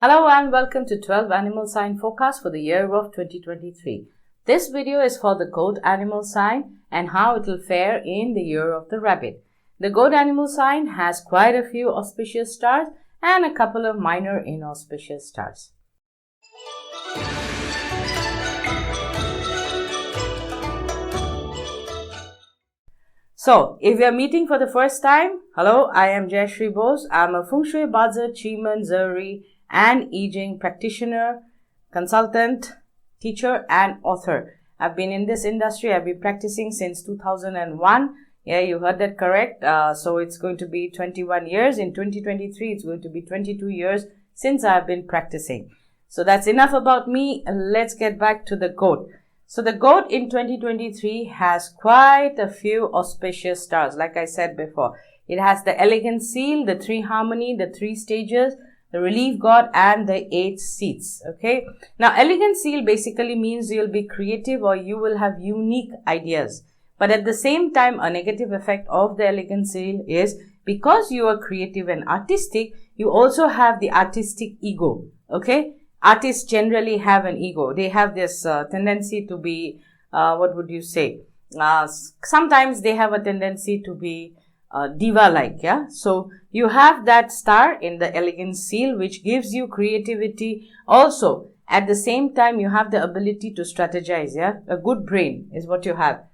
Hello and welcome to 12 Animal Sign Forecast for the year of 2023. This video is for the goat animal sign and how it will fare in the year of the rabbit. The goat animal sign has quite a few auspicious stars and a couple of minor inauspicious stars. So, if you are meeting for the first time, hello, I am Jayashree Bose. I am a Feng Shui, Bazi, Qigong, Zeri and I Ching practitioner, consultant, teacher and author. I've been in this industry. I've been practicing since 2001. Yeah, you heard that correct. So it's going to be 21 years. In 2023, it's going to be 22 years since I've been practicing. So that's enough about me. Let's get back to the goat. So the goat in 2023 has quite a few auspicious stars. Like I said before, it has the elegant seal, the three harmony, the three stages, the relief god and the 8 seats. Okay. Now elegant seal basically means you'll be creative or you will have unique ideas. But at the same time, a negative effect of the elegant seal is because you are creative and artistic, you also have the artistic ego. Okay. Artists generally have an ego. They have this tendency to be, sometimes they have a tendency to be diva-like, yeah. So you have that star in the elegant seal, which gives you creativity. Also, at the same time, you have the ability to strategize, yeah. A good brain is what you have.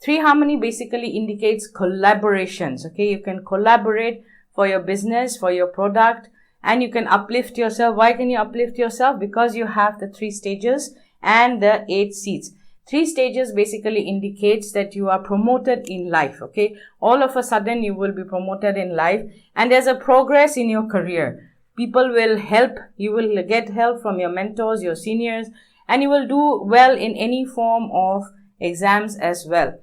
3 harmony basically indicates collaborations, okay. You can collaborate for your business, for your product, and you can uplift yourself. Why can you uplift yourself? Because you have the 3 stages and the 8 seats. 3 stages basically indicates that you are promoted in life, okay? All of a sudden you will be promoted in life and there's a progress in your career. People will help, you will get help from your mentors, your seniors, and you will do well in any form of exams as well.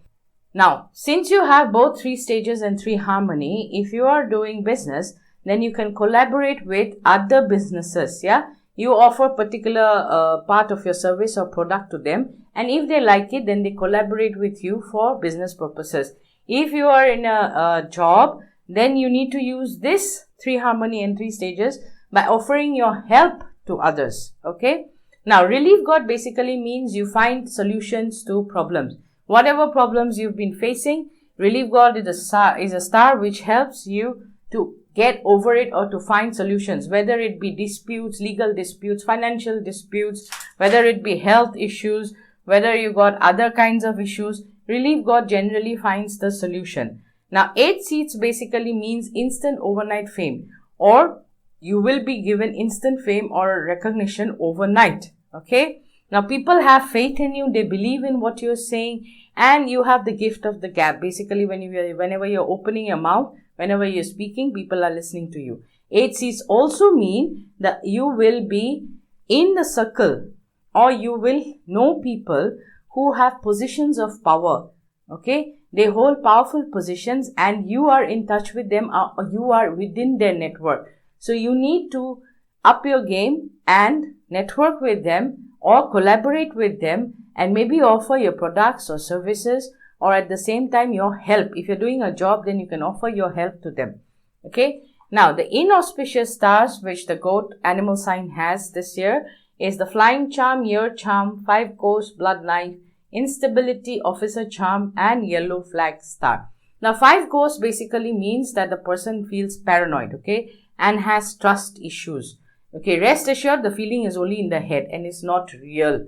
Now, since you have both 3 stages and 3 harmony, if you are doing business, then you can collaborate with other businesses, yeah. You offer particular part of your service or product to them, and if they like it, then they collaborate with you for business purposes. If you are in a job, then you need to use this 3 harmony and 3 stages by offering your help to others, okay. Now, relief god basically means you find solutions to problems. Whatever problems you've been facing, relief god is a star which helps you to get over it or to find solutions, whether it be disputes, legal disputes, financial disputes, whether it be health issues, whether you got other kinds of issues, relief god generally finds the solution. Now, 8 seats basically means instant overnight fame, or you will be given instant fame or recognition overnight. Okay. Now, people have faith in you. They believe in what you're saying and you have the gift of the gab. Basically, whenever you're opening your mouth, whenever you're speaking, people are listening to you. 8 seats also mean that you will be in the circle or you will know people who have positions of power. Okay. They hold powerful positions and you are in touch with them or you are within their network. So you need to up your game and network with them or collaborate with them and maybe offer your products or services or at the same time your help. If you're doing a job, then you can offer your help to them. Okay. Now, the inauspicious stars which the goat animal sign has this year is the flying charm, year charm, 5 ghost, blood knife, instability, officer charm and yellow flag star. Now, 5 ghost basically means that the person feels paranoid, okay, and has trust issues. Okay, rest assured the feeling is only in the head and it's not real.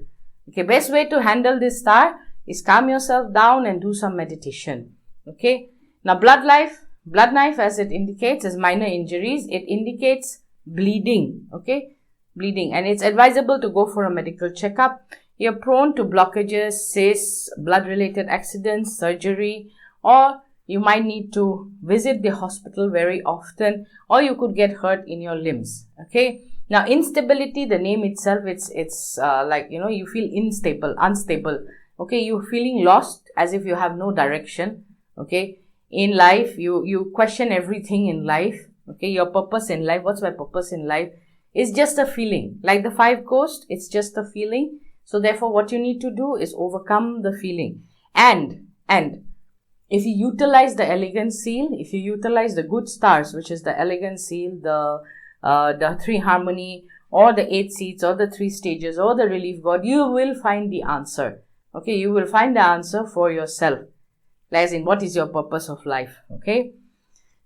Okay, best way to handle this star is calm yourself down and do some meditation. Okay. Now, blood knife as it indicates is minor injuries. It indicates bleeding. Okay. Bleeding. And it's advisable to go for a medical checkup. You're prone to blockages, cysts, blood related accidents, surgery, or you might need to visit the hospital very often, or you could get hurt in your limbs. Okay. Now, instability, the name itself, it's like, you feel unstable. Okay, you're feeling lost as if you have no direction. Okay, in life, you question everything in life. Okay, your purpose in life. What's my purpose in life? It's just a feeling. Like the 5 ghosts, it's just a feeling. So therefore, what you need to do is overcome the feeling. And if you utilize the elegant seal, if you utilize the good stars, which is the elegant seal, the 3 harmony, or the 8 seats or the 3 stages or the relief god, you will find the answer. Okay, you will find the answer for yourself. As in, what is your purpose of life? Okay.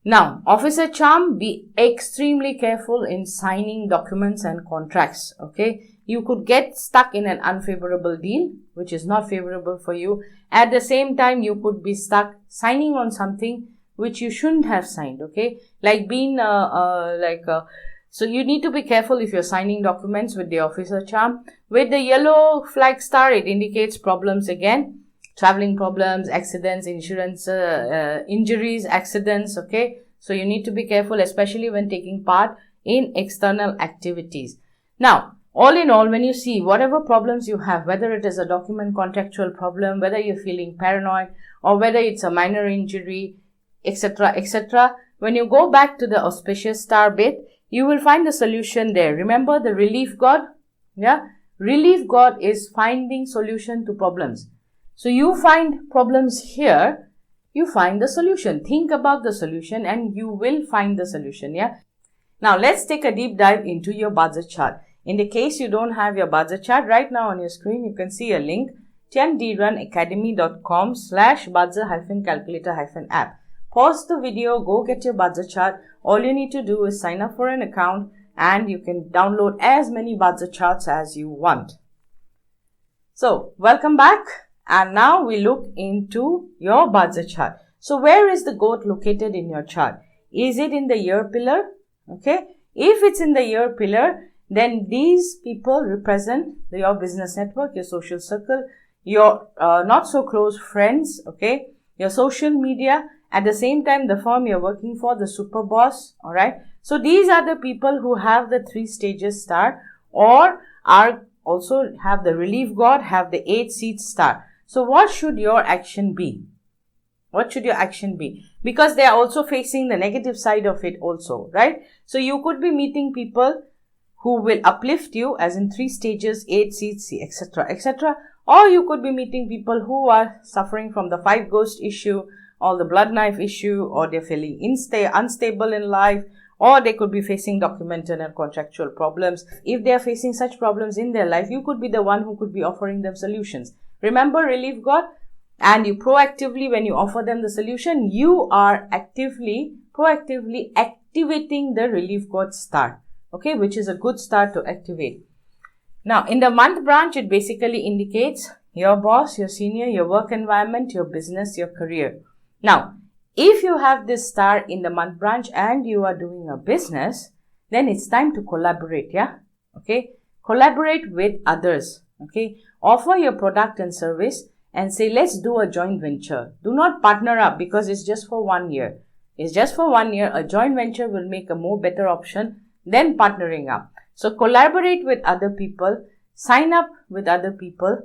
Now, officer charm, be extremely careful in signing documents and contracts. Okay. You could get stuck in an unfavorable deal, which is not favorable for you. At the same time, you could be stuck signing on something which you shouldn't have signed. Okay. Like being, so you need to be careful if you're signing documents with the officer charm. With the yellow flag star, it indicates problems again. Traveling problems, accidents, insurance, injuries, accidents, okay? So you need to be careful, especially when taking part in external activities. Now, all in all, when you see whatever problems you have, whether it is a document contractual problem, whether you're feeling paranoid, or whether it's a minor injury, etc., etc., when you go back to the auspicious star bit, you will find the solution there. Remember the relief god? Yeah? Relief god is finding solution to problems. So you find problems here, you find the solution. Think about the solution and you will find the solution, yeah? Now, let's take a deep dive into your Baza chart. In the case you don't have your Baza chart, right now on your screen, you can see a link, tiandrunacademy.com/Baza-calculator-app. Pause the video, go get your Baza chart. All you need to do is sign up for an account and you can download as many Baza charts as you want. So, welcome back. And now we look into your Baza chart. So where is the goat located in your chart? Is it in the year pillar? Okay. If it's in the year pillar, then these people represent your business network, your social circle, your not so close friends, okay, your social media, at the same time the firm you're working for, the super boss, alright. So these are the people who have the 3 stages star or are also have the relief god, have the 8 seats star. So what should your action be? What should your action be? Because they are also facing the negative side of it also, right? So you could be meeting people who will uplift you, as in 3 stages, 8 seats, etc., etc. Or you could be meeting people who are suffering from the 5 ghost issue or the blood knife issue, or they're feeling unstable in life, or they could be facing documented and contractual problems. If they are facing such problems in their life, you could be the one who could be offering them solutions. Remember relief god, and you proactively, when you offer them the solution, you are proactively activating the relief god star, okay, which is a good star to activate. Now, in the month branch, it basically indicates your boss, your senior, your work environment, your business, your career. Now, if you have this star in the month branch and you are doing a business, then it's time to collaborate, yeah, okay, collaborate with others, okay. Offer your product and service and say, let's do a joint venture. Do not partner up because it's just for 1 year. It's just for 1 year. A joint venture will make a more better option than partnering up. So collaborate with other people, sign up with other people,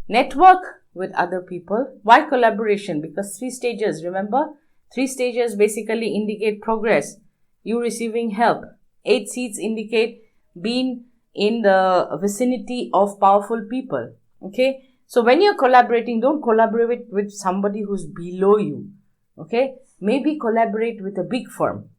network with other people. Why collaboration? Because 3 stages, remember? 3 stages basically indicate progress. You receiving help. 8 seats indicate being in the vicinity of powerful people. Okay, so when you're collaborating, don't collaborate with somebody who's below you. Okay, maybe collaborate with a big firm.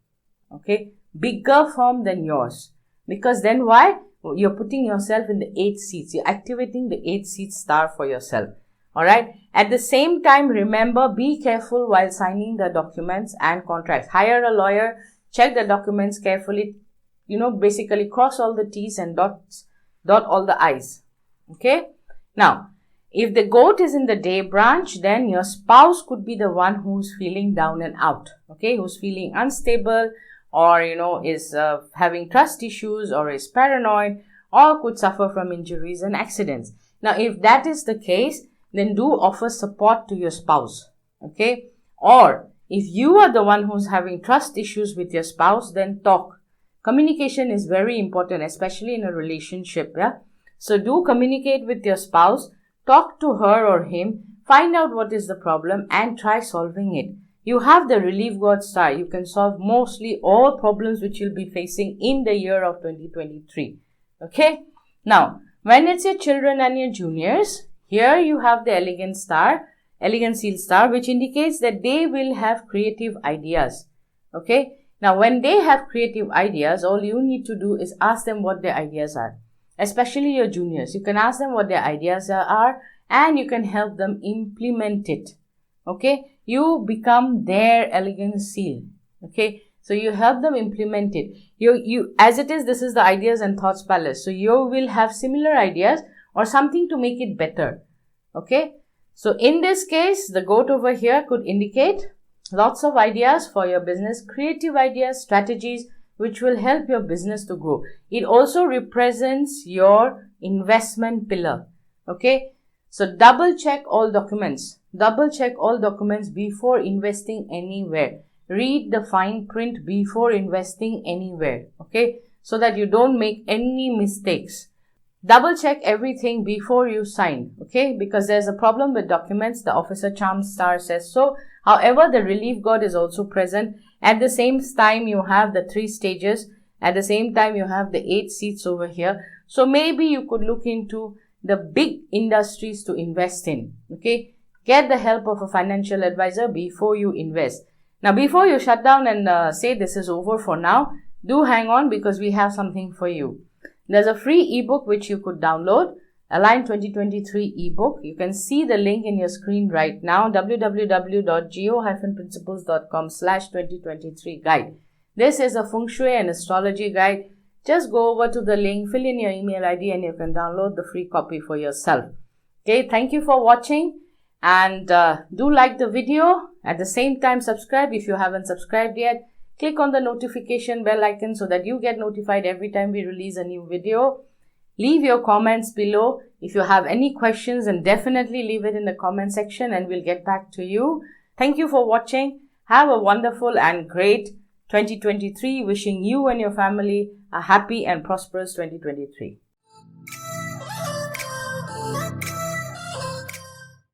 Okay, bigger firm than yours. Because then why? You're putting yourself in the 8 seats. You're activating the 8 seat star for yourself. Alright. At the same time, remember, be careful while signing the documents and contracts. Hire a lawyer. Check the documents carefully. Basically cross all the T's and dot all the I's. Okay. Now, if the goat is in the day branch, then your spouse could be the one who's feeling down and out, okay, who's feeling unstable, or, is having trust issues, or is paranoid, or could suffer from injuries and accidents. Now, if that is the case, then do offer support to your spouse, okay, or if you are the one who's having trust issues with your spouse, then talk. Communication is very important, especially in a relationship, yeah. So do communicate with your spouse, talk to her or him, find out what is the problem and try solving it. You have the relief god star. You can solve mostly all problems which you'll be facing in the year of 2023. Okay. Now, when it's your children and your juniors, here you have the elegant seal star, which indicates that they will have creative ideas. Okay. Now, when they have creative ideas, all you need to do is ask them what their ideas are. Especially your juniors. You can ask them what their ideas are and you can help them implement it. Okay? You become their elegant seal. Okay? So you help them implement it. You as it is, this is the ideas and thoughts palace. So you will have similar ideas or something to make it better. Okay? So in this case, the goat over here could indicate lots of ideas for your business, creative ideas, strategies, which will help your business to grow. It also represents your investment pillar. Okay. So double check all documents. Double check all documents before investing anywhere. Read the fine print before investing anywhere. Okay. So that you don't make any mistakes. Double check everything before you sign. Okay. Because there's a problem with documents. The officer charm star says so. However, the relief god is also present. At the same time, you have the 3 stages. At the same time, you have the 8 seats over here. So maybe you could look into the big industries to invest in. Okay. Get the help of a financial advisor before you invest. Now, before you shut down and say this is over for now, do hang on because we have something for you. There's a free ebook which you could download. Align 2023 ebook. You can see the link in your screen right now, www.geo-principles.com/2023 guide. This is a feng shui and astrology guide. Just go over to the link, fill in your email ID and you can download the free copy for yourself. Okay, thank you for watching and do like the video. At the same time, subscribe if you haven't subscribed yet. Click on the notification bell icon so that you get notified every time we release a new video. Leave your comments below. If you have any questions, then definitely leave it in the comment section and we'll get back to you. Thank you for watching. Have a wonderful and great 2023. Wishing you and your family a happy and prosperous 2023.